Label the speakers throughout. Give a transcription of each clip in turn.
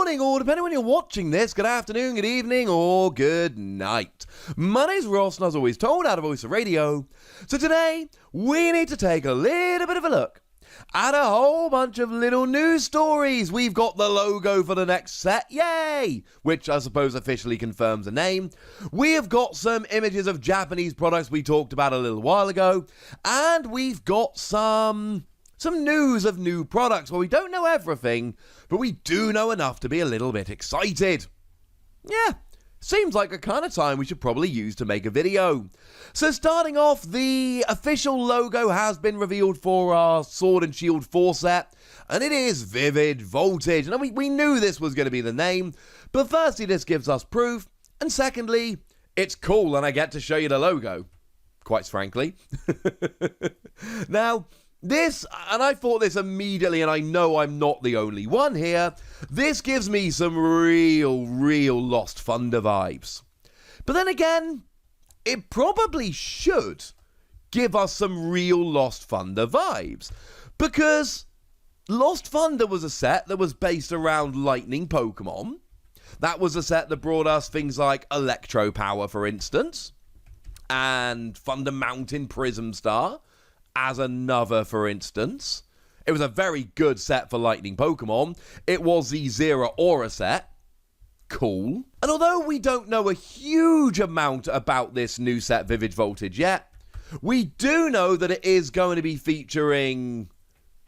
Speaker 1: morning, or depending when you're watching this, good afternoon, good evening, or good night. My name's Ross, and as always told, out of Voice of Radio. So today, we need to take a little bit of a look at a whole bunch of little news stories. We've got the logo for the next set, yay! Which I suppose officially confirms the name. We have got some images of Japanese products we talked about a little while ago. And we've got some news of new products. Well, we don't know everything, but we do know enough to be a little bit excited. Yeah, seems like a kind of time we should probably use to make a video. So starting off, the official logo has been revealed for our Sword and Shield 4 set, and it is Vivid Voltage. And we knew this was going to be the name, but firstly, this gives us proof, and secondly, it's cool and I get to show you the logo, quite frankly. Now, this, and I thought this immediately, and I know I'm not the only one here, this gives me some real Lost Thunder vibes. But then again, it probably should give us some real Lost Thunder vibes, because Lost Thunder was a set that was based around lightning Pokemon. That was a set that brought us things like Electro Power, for instance, and Thunder Mountain Prism Star as another, for instance. It was a very good set for lightning Pokemon. It was the Zera Aura set. Cool. And although we don't know a huge amount about this new set, Vivid Voltage, yet, we do know that it is going to be featuring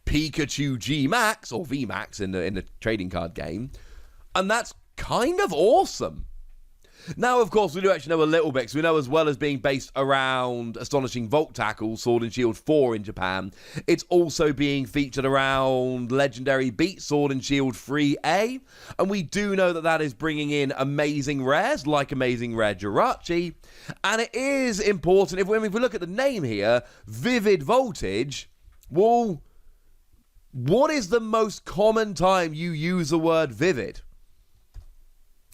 Speaker 1: Pikachu G-Max, or V-Max in the trading card game, and that's kind of awesome. Now, of course, we do actually know a little bit, because we know as well as being based around Astonishing Volt Tackle, Sword and Shield 4 in Japan, it's also being featured around Legendary Beat, Sword and Shield 3A, and we do know that that is bringing in amazing rares, like Amazing Rare Jirachi, and it is important, if we look at the name here, Vivid Voltage, well, what is the most common time you use the word vivid?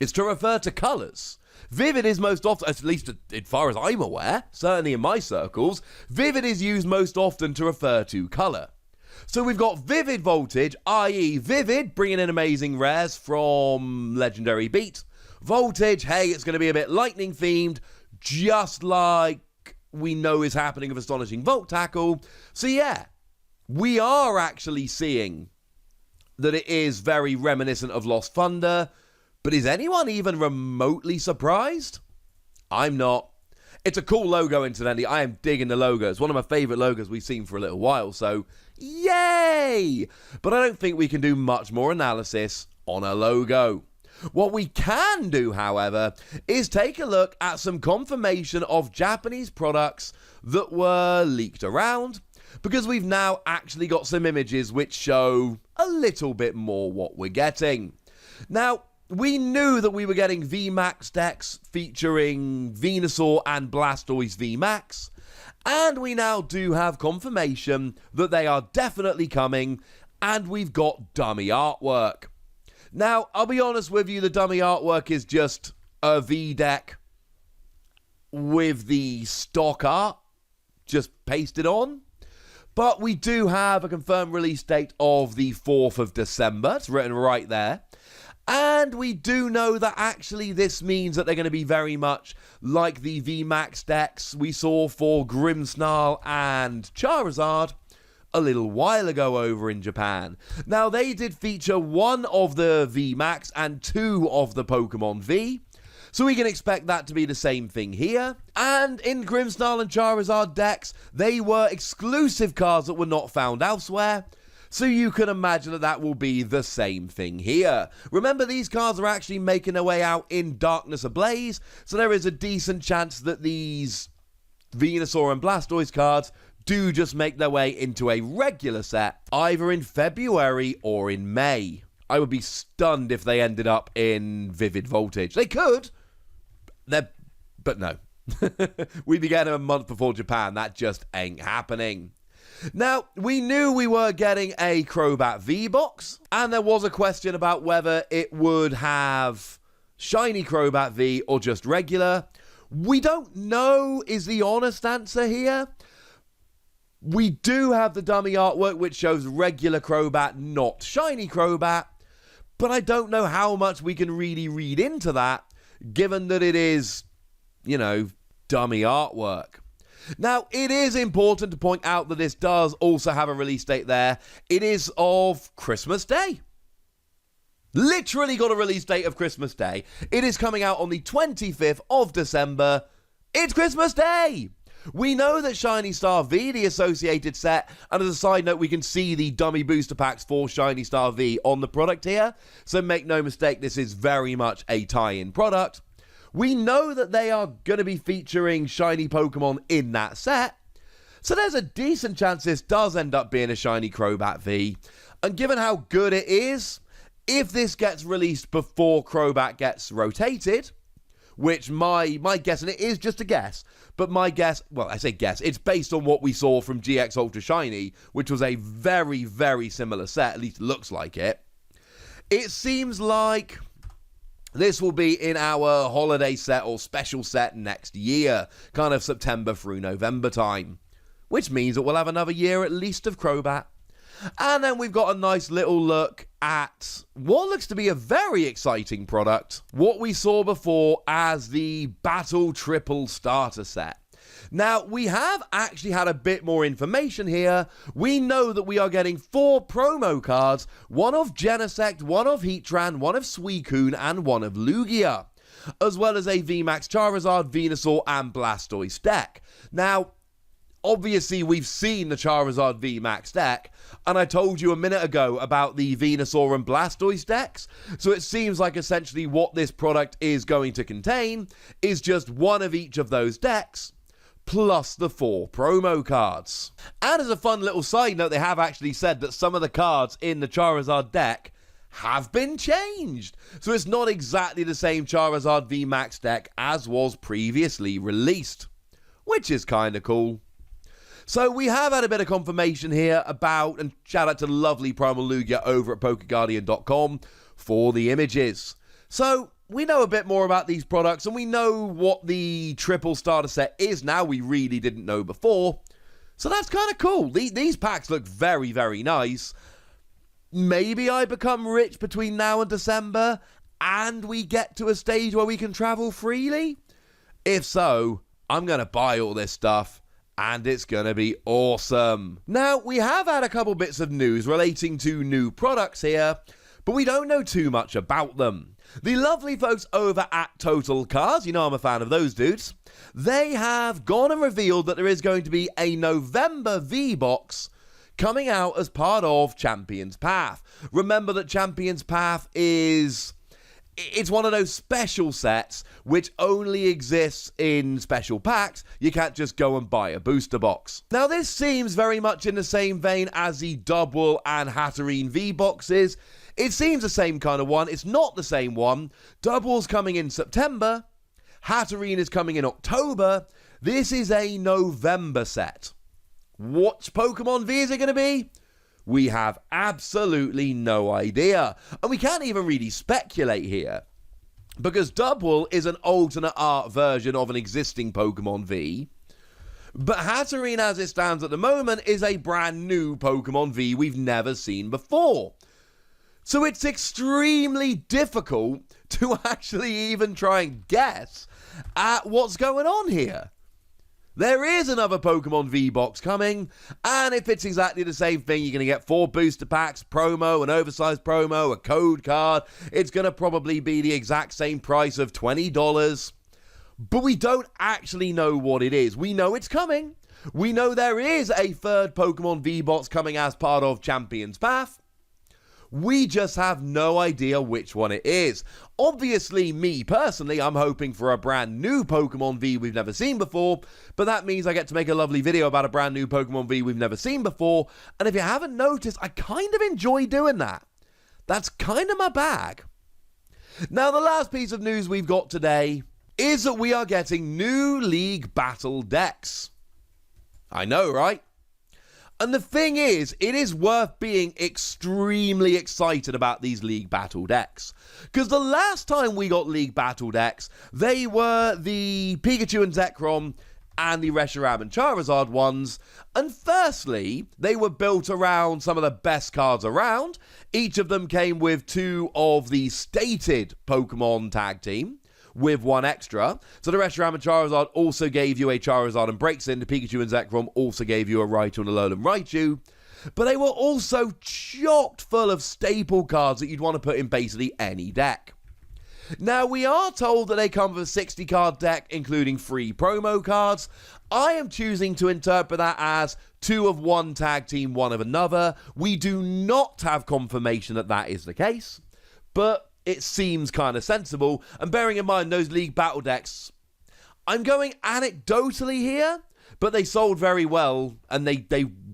Speaker 1: It's to refer to colours. Vivid is most often, at least as far as I'm aware, certainly in my circles, vivid is used most often to refer to colour. So we've got Vivid Voltage, i.e. Vivid, bringing in amazing rares from Legendary Beat. Voltage, hey, it's going to be a bit lightning themed, just like we know is happening with Astonishing Volt Tackle. So yeah, we are actually seeing that it is very reminiscent of Lost Thunder. But is anyone even remotely surprised? I'm not. It's a cool logo, incidentally. I am digging the logo. It's one of my favourite logos we've seen for a little while, so yay! But I don't think we can do much more analysis on a logo. What we can do, however, is take a look at some confirmation of Japanese products that were leaked around, because we've now actually got some images which show a little bit more what we're getting. Now, we knew that we were getting VMAX decks featuring Venusaur and Blastoise VMAX, and we now do have confirmation that they are definitely coming, and we've got dummy artwork. Now, I'll be honest with you, the dummy artwork is just a V deck with the stock art just pasted on. But we do have a confirmed release date of the 4th of December. It's written right there. And we do know that actually this means that they're going to be very much like the VMAX decks we saw for Grimmsnarl and Charizard a little while ago over in Japan. Now, they did feature one of the VMAX and two of the Pokemon V, so we can expect that to be the same thing here. And in Grimmsnarl and Charizard decks, they were exclusive cards that were not found elsewhere, so you can imagine that that will be the same thing here. Remember, these cards are actually making their way out in Darkness Ablaze, so there is a decent chance that these Venusaur and Blastoise cards do just make their way into a regular set, either in February or in May. I would be stunned if they ended up in Vivid Voltage. They could, but no. We began a month before Japan. That just ain't happening. Now, we knew we were getting a Crobat V-Box, and there was a question about whether it would have Shiny Crobat V or just regular. We don't know is the honest answer here. We do have the dummy artwork which shows regular Crobat, not Shiny Crobat, but I don't know how much we can really read into that, given that it is, dummy artwork. Now, it is important to point out that this does also have a release date there. It is of Christmas Day. Literally got a release date of Christmas Day. It is coming out on the 25th of December. It's Christmas Day! We know that Shiny Star V, the associated set, and as a side note, we can see the dummy booster packs for Shiny Star V on the product here. So make no mistake, this is very much a tie-in product. We know that they are going to be featuring shiny Pokemon in that set. So there's a decent chance this does end up being a shiny Crobat V. And given how good it is, if this gets released before Crobat gets rotated, which my guess, and it is just a guess, but my guess, well, I say guess, it's based on what we saw from GX Ultra Shiny, which was a very, very similar set, at least it looks like it. It seems like this will be in our holiday set or special set next year, kind of September through November time, which means that we'll have another year at least of Crobat. And then we've got a nice little look at what looks to be a very exciting product, what we saw before as the Battle Triple Starter Set. Now, we have actually had a bit more information here. We know that we are getting 4 promo cards, one of Genesect, one of Heatran, one of Suicune, and one of Lugia, as well as a VMAX Charizard, Venusaur, and Blastoise deck. Now, obviously, we've seen the Charizard VMAX deck, and I told you a minute ago about the Venusaur and Blastoise decks, so it seems like essentially what this product is going to contain is just one of each of those decks, plus the 4 promo cards. And as a fun little side note, they have actually said that some of the cards in the Charizard deck have been changed. So it's not exactly the same Charizard VMAX deck as was previously released, which is kind of cool. So we have had a bit of confirmation here about, and shout out to lovely Primal Lugia over at PokeGuardian.com for the images. So we know a bit more about these products, and we know what the triple starter set is now. We really didn't know before. So that's kind of cool. These packs look very, very nice. Maybe I become rich between now and December, and we get to a stage where we can travel freely? If so, I'm going to buy all this stuff, and it's going to be awesome. Now, we have had a couple bits of news relating to new products here, but we don't know too much about them. The lovely folks over at Total Cars, you know I'm a fan of those dudes, they have gone and revealed that there is going to be a November V-Box coming out as part of Champion's Path. Remember that Champion's Path it's one of those special sets which only exists in special packs. You can't just go and buy a booster box. Now, this seems very much in the same vein as the Dubwool and Hatterene V-Boxes. It seems the same kind of one. It's not the same one. Dubwool's coming in September. Hatterene is coming in October. This is a November set. What Pokemon V is it going to be? We have absolutely no idea. And we can't even really speculate here, because Dubwool is an alternate art version of an existing Pokemon V. But Hatterene, as it stands at the moment, is a brand new Pokemon V we've never seen before. So it's extremely difficult to actually even try and guess at what's going on here. There is another Pokemon V-Box coming, and if it's exactly the same thing, you're going to get 4 booster packs, promo, an oversized promo, a code card. It's going to probably be the exact same price of $20, but we don't actually know what it is. We know it's coming. We know there is a third Pokemon V-Box coming as part of Champion's Path. We just have no idea which one it is. Obviously, me personally, I'm hoping for a brand new Pokemon V we've never seen before, but that means I get to make a lovely video about a brand new Pokemon V we've never seen before, and if you haven't noticed, I kind of enjoy doing that. That's kind of my bag. Now, the last piece of news we've got today is that we are getting new League Battle decks. I know, right? And the thing is, it is worth being extremely excited about these League Battle decks. Because the last time we got League Battle decks, they were the Pikachu and Zekrom and the Reshiram and Charizard ones. And firstly, they were built around some of the best cards around. Each of them came with 2 of the stated Pokemon tag team, with 1 extra. So the Reshiram and Charizard also gave you a Charizard and Braixen. The Pikachu and Zekrom also gave you a Raichu and a Alolan Raichu. But they were also chocked full of staple cards that you'd want to put in basically any deck. Now, we are told that they come with a 60-card deck, including 3 promo cards. I am choosing to interpret that as 2 of one tag team, 1 of another. We do not have confirmation that that is the case, but it seems kind of sensible. And bearing in mind those League Battle decks, I'm going anecdotally here, but they sold very well, and they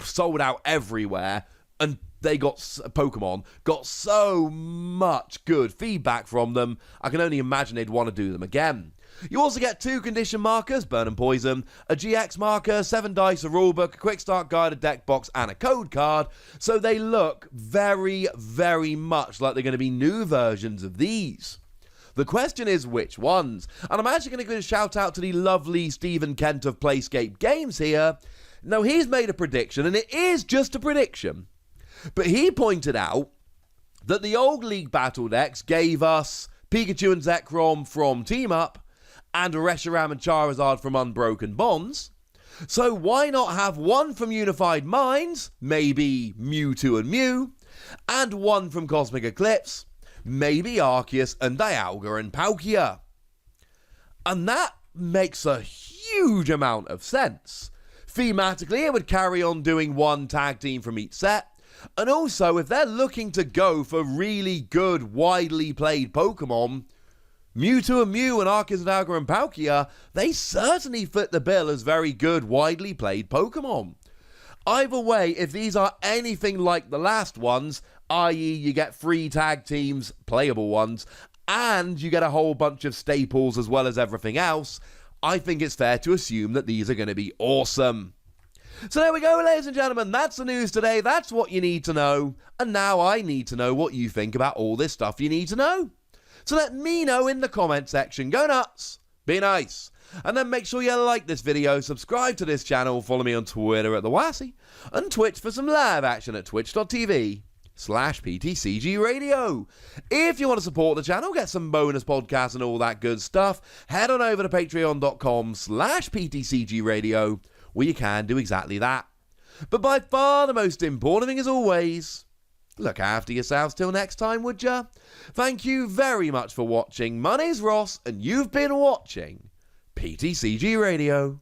Speaker 1: sold out everywhere, and Pokemon got so much good feedback from them, I can only imagine they'd want to do them again. You also get 2 condition markers, Burn and Poison, a GX marker, 7 dice, a rulebook, a quick start guide, a deck box, and a code card, so they look very, very much like they're going to be new versions of these. The question is which ones, and I'm actually going to give a shout out to the lovely Stephen Kent of Playscape Games here. Now, he's made a prediction, and it is just a prediction, but he pointed out that the old League Battle decks gave us Pikachu and Zekrom from Team Up and Reshiram and Charizard from Unbroken Bonds. So why not have 1 from Unified Minds, maybe Mewtwo and Mew, and 1 from Cosmic Eclipse, maybe Arceus and Dialga and Palkia. And that makes a huge amount of sense. Thematically, it would carry on doing 1 tag team from each set. And also, if they're looking to go for really good, widely played Pokemon, Mewtwo and Mew and Arceus and Dialga and Palkia, they certainly fit the bill as very good, widely played Pokemon. Either way, if these are anything like the last ones, i.e. you get 3 tag teams, playable ones, and you get a whole bunch of staples as well as everything else, I think it's fair to assume that these are going to be awesome. So there we go, ladies and gentlemen, that's the news today, that's what you need to know, and now I need to know what you think about all this stuff you need to know. So let me know in the comment section, go nuts, be nice, and then make sure you like this video, subscribe to this channel, follow me on Twitter at TheWassy, and Twitch for some live action at twitch.tv/PTCGRadio. If you want to support the channel, get some bonus podcasts and all that good stuff, head on over to patreon.com/PTCGRadio, where you can do exactly that. But by far the most important thing as always, look after yourselves till next time, would ya? Thank you very much for watching. My name's Ross, and you've been watching PTCG Radio.